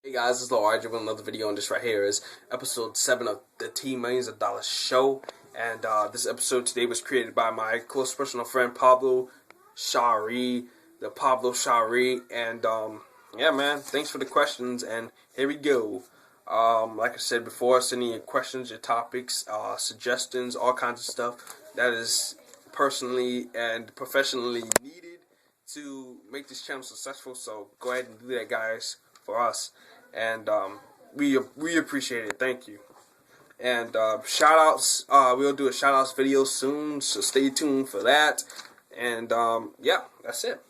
Hey guys, this is Lil RJ with another video, and this right here is episode 7 of the TeamMillionzOfDollaz show. And this episode today was created by my close personal friend Pablo Shari, the Pablo Shari. And yeah, man, thanks for the questions, and here we go. Like I said before, send your questions, your topics, suggestions, all kinds of stuff that is personally and professionally needed to make this channel successful. So go ahead and do that, guys, for us. And we appreciate it. Thank you. And shout outs, we'll do a shout outs video soon, so stay tuned for that. And yeah, that's it.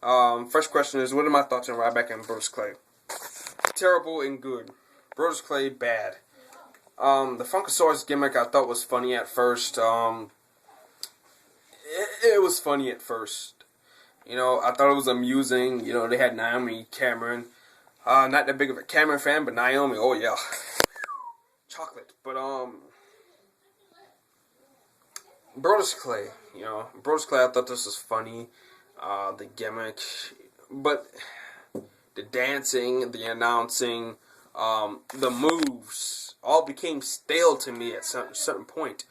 First question is, what are my thoughts on Ryback and Brodus Clay? Terrible and good. Brodus Clay, bad. The Funkasaurus gimmick I thought was funny at first. It was funny at first. You know, I thought it was amusing. You know, they had Naomi Cameron. Not that big of a Cameron fan, but Naomi, oh yeah. Chocolate. But, Brodus Clay, Brodus Clay, I thought this was funny. The gimmick. But the dancing, the announcing, the moves, all became stale to me at a certain point.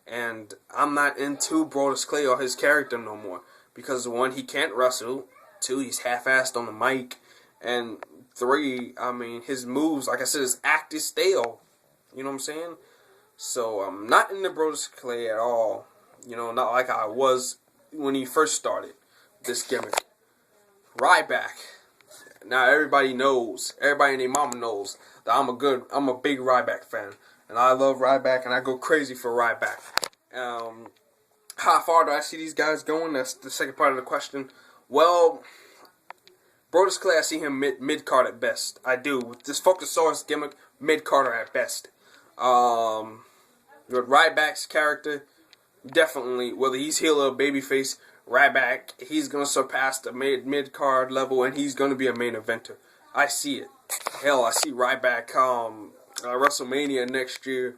And I'm not into Brodus Clay or his character no more. Because, 1, he can't wrestle. 2, he's half-assed on the mic. And 3, I mean, his moves, like I said, his act is stale. You know what I'm saying? So, I'm not into Brodus Clay at all. You know, not like I was when he first started this gimmick. Ryback. Now, everybody knows, everybody and their mama knows that I'm a big Ryback fan. And I love Ryback, and I go crazy for Ryback. How far do I see these guys going? That's the second part of the question. Well, Brodus Clay, I see him mid-card at best. I do. With this Funkasaurus gimmick, mid-carder at best. With Ryback's character, definitely, whether he's heel or babyface, Ryback, he's going to surpass the mid-card level, and he's going to be a main eventer. I see it. Hell, I see Ryback WrestleMania next year,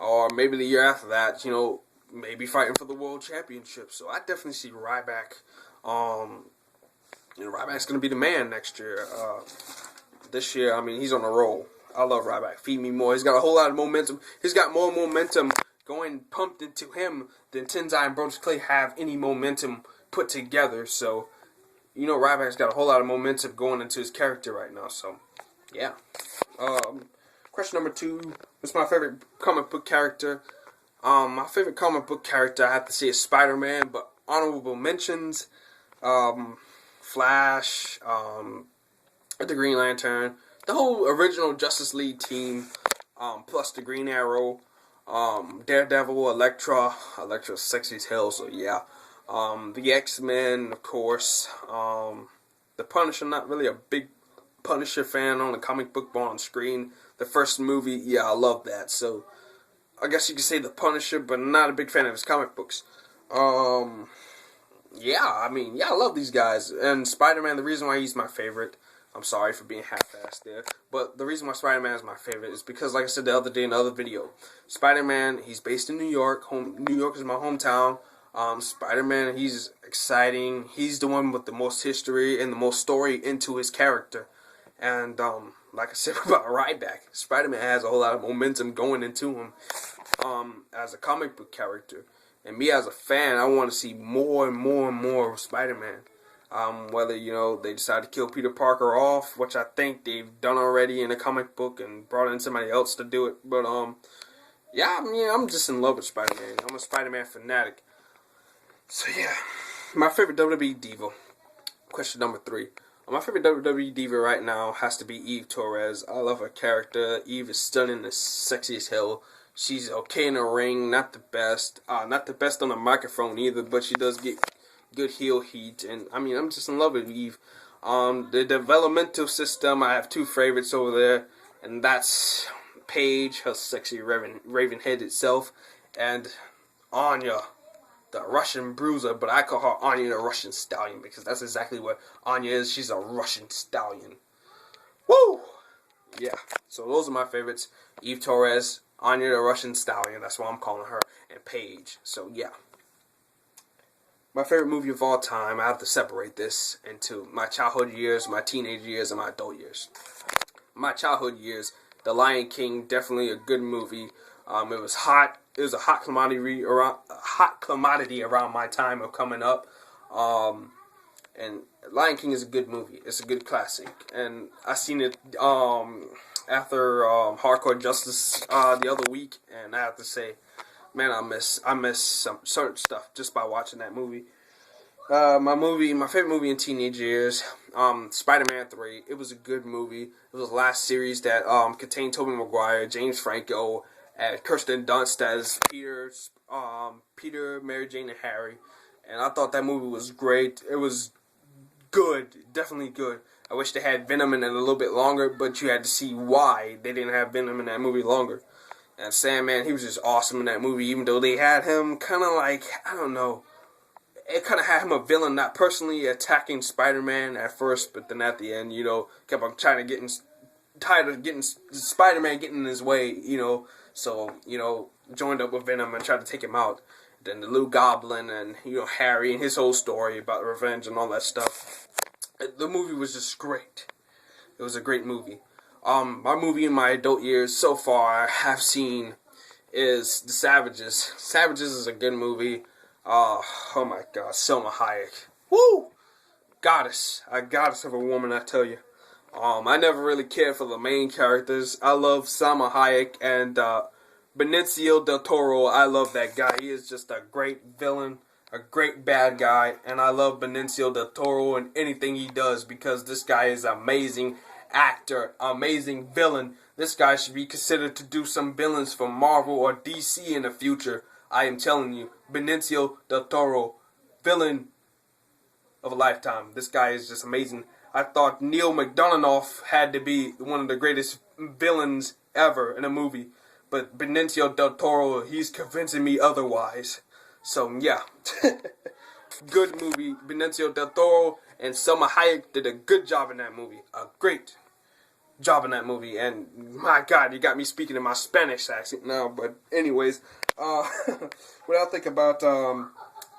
or maybe the year after that, you know, maybe fighting for the World Championship. So I definitely see Ryback. Ryback's going to be the man next year. This year, I mean, he's on a roll. I love Ryback. Feed me more. He's got a whole lot of momentum. He's got more momentum going pumped into him than Tenzai and Brodus Clay have any momentum put together. So, you know, Ryback's got a whole lot of momentum going into his character right now. So, yeah. Question number 2. What's my favorite comic book character? My favorite comic book character, I have to say, is Spider-Man, but honorable mentions, Flash, the Green Lantern, the whole original Justice League team, plus the Green Arrow, Daredevil, Elektra's sexy as hell, so yeah, the X-Men, of course, the Punisher, not really a big Punisher fan on the comic book, but on screen. The first movie, yeah, I love that, so I guess you could say the Punisher, but not a big fan of his comic books. Yeah, I mean, yeah, I love these guys. And Spider-Man, the reason why he's my favorite, I'm sorry for being half-assed there, but the reason why Spider-Man is my favorite is because, like I said the other day in the other video, Spider-Man, he's based in New York. New York is my hometown. Spider-Man, he's exciting. He's the one with the most history and the most story into his character. And, like I said about Ryback, Spider-Man has a whole lot of momentum going into him as a comic book character. And me as a fan, I want to see more and more and more of Spider-Man. Whether, you know, they decide to kill Peter Parker off, which I think they've done already in a comic book and brought in somebody else to do it. But, yeah, I mean, I'm just in love with Spider-Man. I'm a Spider-Man fanatic. So, yeah, my favorite WWE Diva. Question number 3. My favorite WWE Diva right now has to be Eve Torres. I love her character. Eve is stunning and sexy as hell. She's okay in the ring, not the best. Not the best on the microphone either, but she does get good heel heat. And, I mean, I'm just in love with Eve. The developmental system, I have 2 favorites over there. And that's Paige, her sexy raven head itself. And Anya, the Russian bruiser, but I call her Anya the Russian Stallion because that's exactly what Anya is. She's a Russian Stallion. Woo! Yeah, so those are my favorites. Eve Torres, Anya the Russian Stallion, that's what I'm calling her, and Paige. So, yeah. My favorite movie of all time, I have to separate this into my childhood years, my teenage years, and my adult years. my childhood years, The Lion King, definitely a good movie. It was hot. It was a hot commodity around my time of coming up. And Lion King is a good movie. It's a good classic, and I seen it after Hardcore Justice the other week, and I have to say, man, I miss some certain stuff just by watching that movie. My favorite movie in teenage years, Spider-Man 3. It was a good movie. It was the last series that contained Tobey Maguire, James Franco, and Kirsten Dunst as Peter, Mary Jane, and Harry. And I thought that movie was great. It was good, definitely good. I wish they had Venom in it a little bit longer, but you had to see why they didn't have Venom in that movie longer. And Sandman, he was just awesome in that movie, even though they had him kind of like, I don't know, it kind of had him a villain, not personally attacking Spider-Man at first, but then at the end, kept on trying to tired of getting Spider-Man getting in his way, so, joined up with Venom and tried to take him out. Then the little Goblin and, Harry and his whole story about revenge and all that stuff. The movie was just great. It was a great movie. My movie in my adult years so far I have seen is The Savages. Savages is a good movie. Oh my God, Selma Hayek. Woo! Goddess. A goddess of a woman, I tell you. I never really cared for the main characters. I love Selma Hayek and Benicio del Toro. I love that guy. He is just a great villain, a great bad guy, and I love Benicio del Toro and anything he does because this guy is an amazing actor, amazing villain. This guy should be considered to do some villains for Marvel or DC in the future. I am telling you, Benicio del Toro, villain of a lifetime. This guy is just amazing. I thought Neil McDonough had to be one of the greatest villains ever in a movie. But Benicio del Toro, he's convincing me otherwise. So, yeah. Good movie. Benicio del Toro and Selma Hayek did a good job in that movie. A great job in that movie. And, my God, you got me speaking in my Spanish accent now. But, anyways, what I think about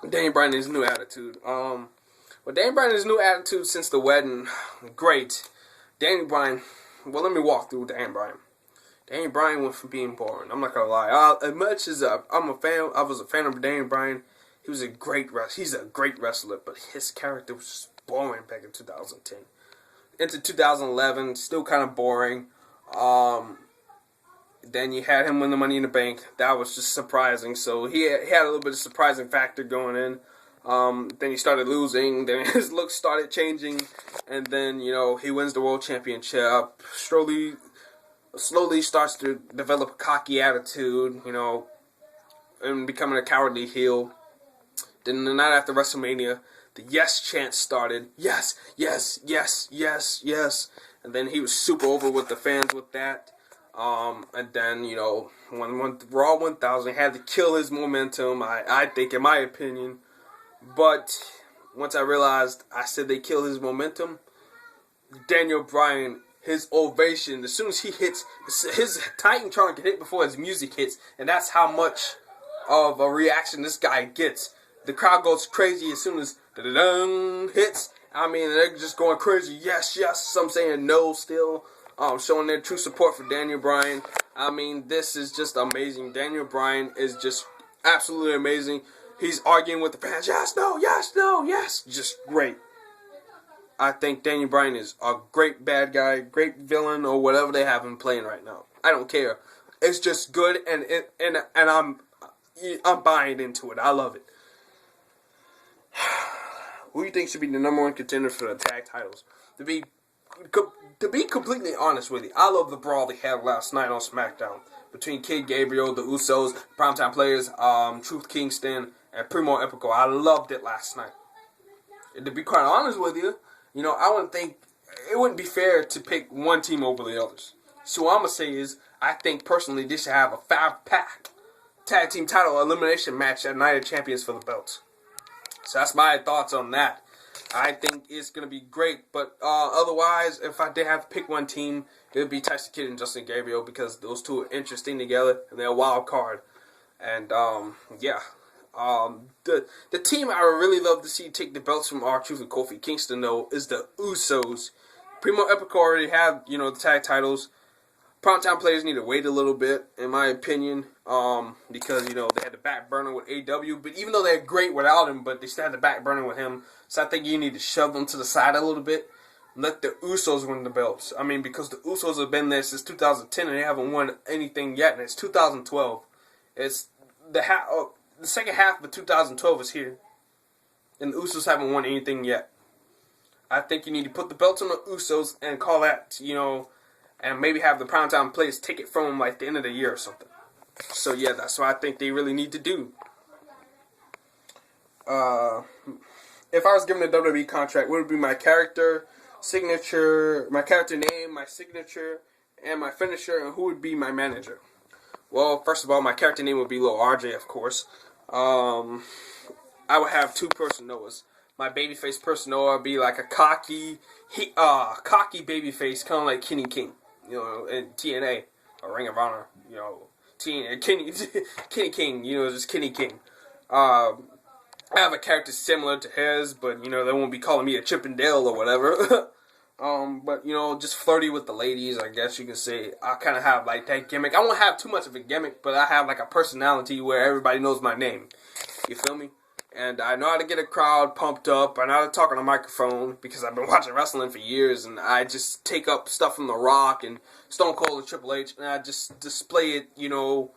Daniel Bryan and his new attitude. Daniel Bryan and his new attitude since the wedding, great. Daniel Bryan, well, let me walk through Daniel Bryan. Daniel Bryan went from being boring. I'm not gonna lie. As much as I was a fan of Daniel Bryan. He's a great wrestler, but his character was just boring back in 2010. Into 2011, still kind of boring. Then you had him win the Money in the Bank. That was just surprising. So he had a little bit of surprising factor going in. Then he started losing. Then his looks started changing, and then he wins the World Championship. Slowly starts to develop a cocky attitude, and becoming a cowardly heel. Then the night after WrestleMania, the yes chant started. Yes, yes, yes, yes, yes. And then he was super over with the fans with that. And then, when Raw 1000 had to kill his momentum, I think, in my opinion. But once I realized I said they kill his momentum, Daniel Bryan, his ovation, as soon as he hits, his Titantron can hit before his music hits, and that's how much of a reaction this guy gets. The crowd goes crazy as soon as da-da-dun hits. I mean, they're just going crazy. Yes, yes. Some saying no still. Showing their true support for Daniel Bryan. I mean, this is just amazing. Daniel Bryan is just absolutely amazing. He's arguing with the fans. Yes, no, yes, no, yes. Just great. I think Daniel Bryan is a great bad guy, great villain, or whatever they have him playing right now. I don't care. It's just good, and I'm buying into it. I love it. Who do you think should be the number one contender for the tag titles? To be completely honest with you, I love the brawl they had last night on SmackDown between Kid Gabriel, the Usos, Primetime Players, Truth Kingston, and Primo Epico. I loved it last night. And to be quite honest with you, I wouldn't think it wouldn't be fair to pick one team over the others. So what I'm gonna say is, I think personally they should have a 5-pack tag team title elimination match at Night of Champions for the belts. So that's my thoughts on that. I think it's going to be great. But otherwise, if I did have to pick one team, it would be Tyson Kidd and Justin Gabriel, because those two are interesting together and they're a wild card. And, yeah. The team I would really love to see take the belts from R-Truth and Kofi Kingston, though, is the Usos. Primo Epico already have, you know, the tag titles. Primetime players need to wait a little bit, in my opinion, because, you know, they had the back burner with AW, but even though they're great without him, but they still had the back burner with him, so I think you need to shove them to the side a little bit. Let the Usos win the belts. I mean, because the Usos have been there since 2010 and they haven't won anything yet, and it's 2012. It's the second half of 2012 is here, and the Usos haven't won anything yet. I think you need to put the belts on the Usos and call that, you know, and maybe have the primetime players take it from them like the end of the year or something. So yeah, that's what I think they really need to do. If I was given a WWE contract, what would be my character, signature, my character name, my signature, and my finisher, and who would be my manager? Well, first of all, my character name would be Lil RJ, of course. I would have two personas. My babyface persona would be like a cocky babyface, kind of like Kenny King. You know, in TNA or Ring of Honor, you know, Kenny King, you know, just Kenny King. I have a character similar to his, but, you know, they won't be calling me a Chippendale or whatever. But, you know, just flirty with the ladies, I guess you can say. I kind of have, like, that gimmick. I won't have too much of a gimmick, but I have, like, a personality where everybody knows my name. You feel me? And I know how to get a crowd pumped up. I know how to talk on a microphone because I've been watching wrestling for years. And I just take up stuff from The Rock and Stone Cold and Triple H. And I just display it, you know,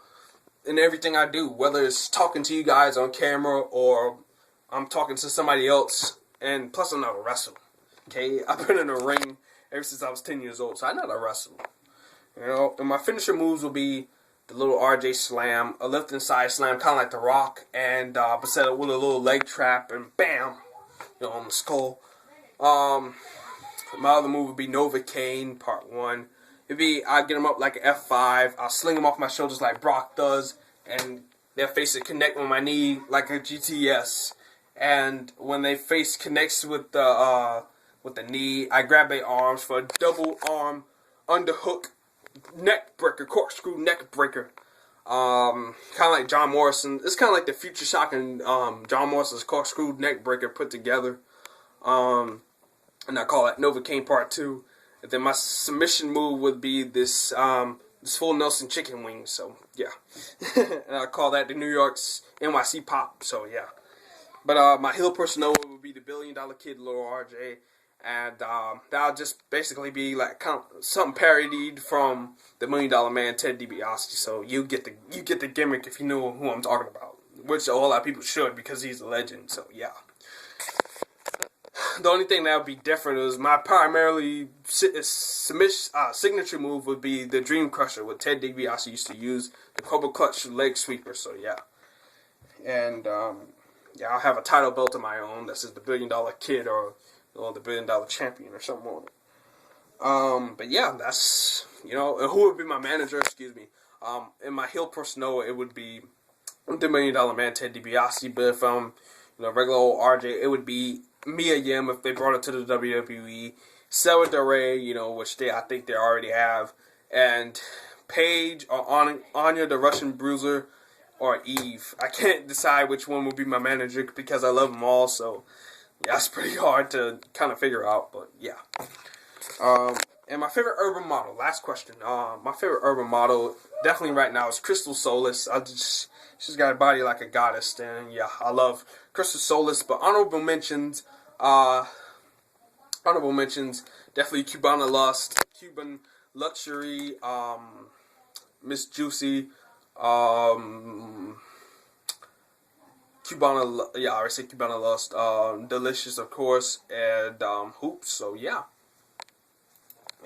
in everything I do. Whether it's talking to you guys on camera or I'm talking to somebody else. And plus I'm not a wrestler. Okay? I've been in a ring ever since I was 10 years old. So I'm not a wrestler. You know? And my finisher moves will be the little RJ slam, a lift and side slam, kind of like The Rock, and but set up with a little leg trap, and bam, you know, on the skull. My other move would be Novocaine, part 1. It'd be, I'd get him up like an F5, I'll sling him off my shoulders like Brock does, and their face would connect with my knee like a GTS. And when their face connects with the knee, I grab their arms for a double arm underhook neck breaker, corkscrew neck breaker. Kind of like John Morrison. It's kind of like the Future Shock and John Morrison's corkscrew neck breaker put together. And I call it Novocaine Part 2. And then my submission move would be this full Nelson chicken wing. So yeah, and I call that the New York's NYC Pop. So yeah, but my heel persona would be the $1 Billion Kid, Lil RJ. And that'll just basically be like kind of something parodied from the $1 Million Man, Ted DiBiase. So you get the gimmick if you know who I'm talking about, which a whole lot of people should because he's a legend. So yeah. The only thing that would be different is my primarily signature move would be the Dream Crusher, what Ted DiBiase used to use, the Cobra Clutch leg sweeper. So yeah. And yeah, I'll have a title belt of my own that says the $1 Billion Kid or the $1 Billion Champion or something on it. But yeah, that's, you know, and who would be my manager, excuse me. In my heel persona, it would be the $1 Million Man, Ted DiBiase, but if I'm, you know, regular old RJ, it would be Mia Yim if they brought it to the WWE, Sarah Del Rey, you know, which I think they already have, and Paige or Anya the Russian Bruiser or Eve. I can't decide which one would be my manager because I love them all, so yeah, it's pretty hard to kind of figure out, but yeah. And my favorite urban model, last question. My favorite urban model, definitely right now, is Crystal Solis. She's got a body like a goddess, and yeah, I love Crystal Solis. But honorable mentions, definitely Cubana Lust, Cuban Luxury, Miss Juicy, Cubana, yeah, I already said Cubana Lust, Delicious, of course, and Hoops. So yeah,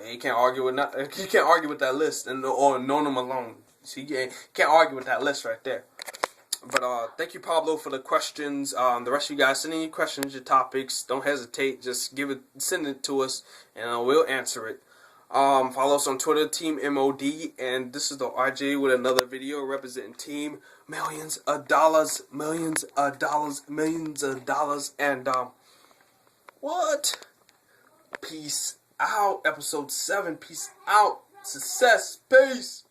and you can't argue with that list, and or Nona Malone. See, you can't argue with that list right there. But thank you, Pablo, for the questions. The rest of you guys, send any questions, your topics. Don't hesitate. Just send it to us, and we'll answer it. Follow us on Twitter, TeamMOD, and this is the RJ with another video representing Team Millions of Dollars, Millions of Dollars, Millions of Dollars, and what? Peace out. Episode 7. Peace out. Success. Peace.